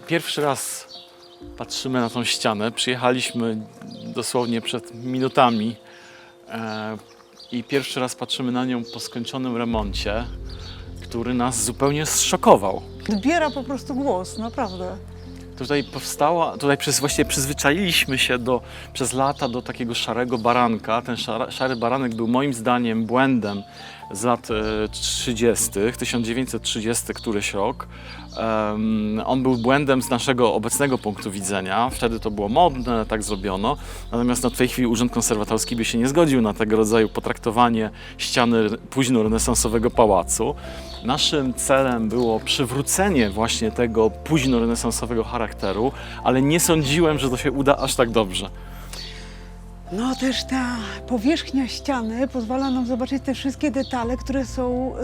Pierwszy raz patrzymy na tą ścianę. Przyjechaliśmy dosłownie przed minutami i pierwszy raz patrzymy na nią po skończonym remoncie, który nas zupełnie zszokował. Odbiera po prostu głos, naprawdę. Tutaj powstała, właściwie przyzwyczailiśmy się przez lata do takiego szarego baranka. Ten szary baranek był moim zdaniem błędem z lat 30., 1930 któryś rok. On był błędem z naszego obecnego punktu widzenia. Wtedy to było modne, tak zrobiono. Natomiast w tej chwili Urząd Konserwatorski by się nie zgodził na tego rodzaju potraktowanie ściany późnorenesansowego pałacu. Naszym celem było przywrócenie właśnie tego późnorenesansowego charakteru, ale nie sądziłem, że to się uda aż tak dobrze. No też ta powierzchnia ściany pozwala nam zobaczyć te wszystkie detale, które są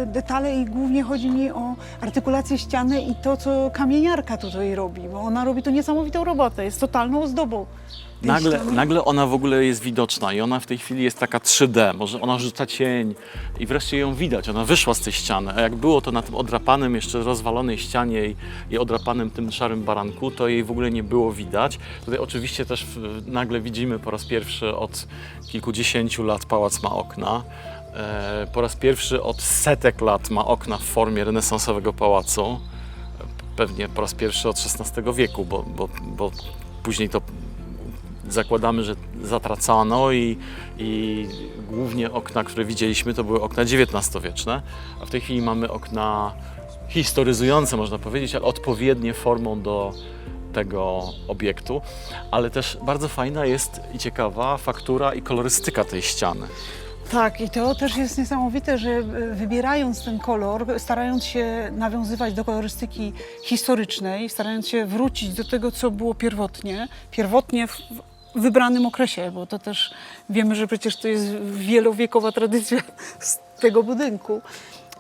detale i głównie chodzi mi o artykulację ściany i to, co kamieniarka tutaj robi, bo ona robi tu niesamowitą robotę, jest totalną ozdobą. Nagle ona w ogóle jest widoczna i ona w tej chwili jest taka 3D, może ona rzuca cień i wreszcie ją widać, ona wyszła z tej ściany, a jak było to na tym odrapanym, jeszcze rozwalonej ścianie i odrapanym tym szarym baranku, to jej w ogóle nie było widać. Tutaj oczywiście też nagle widzimy po raz pierwszy od kilkudziesięciu lat pałac ma okna. Po raz pierwszy od setek lat ma okna w formie renesansowego pałacu. Pewnie po raz pierwszy od XVI wieku, bo później to zakładamy, że zatracano i głównie okna, które widzieliśmy, to były okna XIX-wieczne, a w tej chwili mamy okna historyzujące, można powiedzieć, ale odpowiednie formą do tego obiektu, ale też bardzo fajna jest i ciekawa faktura i kolorystyka tej ściany. Tak, i to też jest niesamowite, że wybierając ten kolor, starając się nawiązywać do kolorystyki historycznej, starając się wrócić do tego, co było pierwotnie w wybranym okresie, bo to też wiemy, że przecież to jest wielowiekowa tradycja z tego budynku,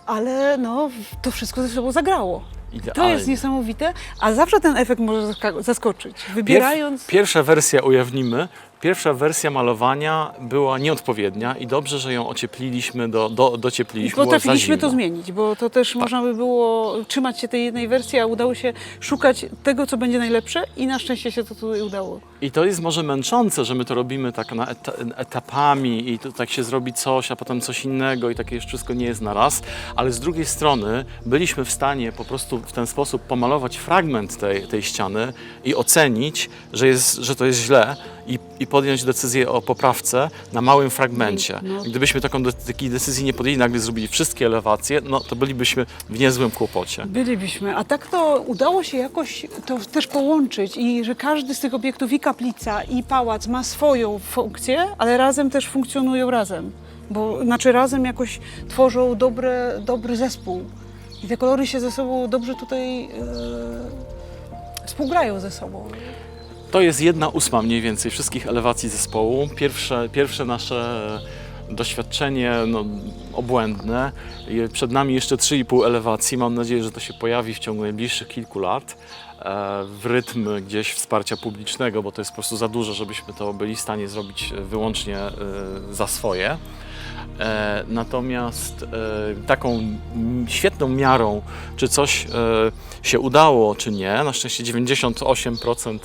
ale no, to wszystko ze sobą zagrało. Idealnie. To jest niesamowite, a zawsze ten efekt może zaskoczyć. Wybierając... Pierwsza wersja, ujawnimy, pierwsza wersja malowania była nieodpowiednia i dobrze, że ją ociepliliśmy, dociepliliśmy. I potrafiliśmy to zmienić, bo to też można by było trzymać się tej jednej wersji, a udało się szukać tego, co będzie najlepsze i na szczęście się to tutaj udało. I to jest może męczące, że my to robimy tak etapami i to tak się zrobi coś, a potem coś innego i takie już wszystko nie jest na raz, ale z drugiej strony byliśmy w stanie po prostu w ten sposób pomalować fragment tej ściany i ocenić, że to jest źle i podjąć decyzję o poprawce na małym fragmencie. No. Gdybyśmy takiej decyzji nie podjęli, nagle zrobili wszystkie elewacje, no to bylibyśmy w niezłym kłopocie. Bylibyśmy, a tak to udało się jakoś to też połączyć i że każdy z tych obiektów, i kaplica, i pałac ma swoją funkcję, ale razem też funkcjonują razem, bo znaczy razem jakoś tworzą dobry zespół i te kolory się ze sobą dobrze tutaj współgrają ze sobą. To jest 1/8 mniej więcej wszystkich elewacji zespołu. Pierwsze nasze doświadczenie obłędne. Przed nami jeszcze 3,5 elewacji. Mam nadzieję, że to się pojawi w ciągu najbliższych kilku lat w rytm gdzieś wsparcia publicznego, bo to jest po prostu za dużo, żebyśmy to byli w stanie zrobić wyłącznie za swoje. Natomiast taką świetną miarą, czy coś się udało, czy nie, na szczęście 98%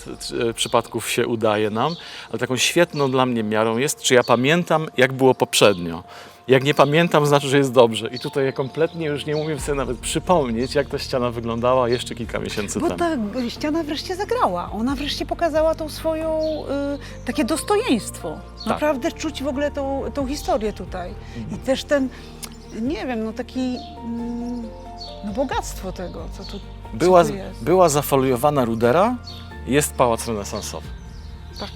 przypadków się udaje nam, ale taką świetną dla mnie miarą jest, czy ja pamiętam, jak było poprzednio. Jak nie pamiętam, znaczy, że jest dobrze. I tutaj ja kompletnie już nie umiem sobie nawet przypomnieć, jak ta ściana wyglądała jeszcze kilka miesięcy Bo temu. ta ściana wreszcie zagrała. Ona wreszcie pokazała tą swoją, takie dostojeństwo. Naprawdę czuć w ogóle tą historię tutaj. I też ten, nie wiem, no taki bogactwo tego, co tu jest. Była zafoliowana rudera, jest pałac renesansowy. Tak.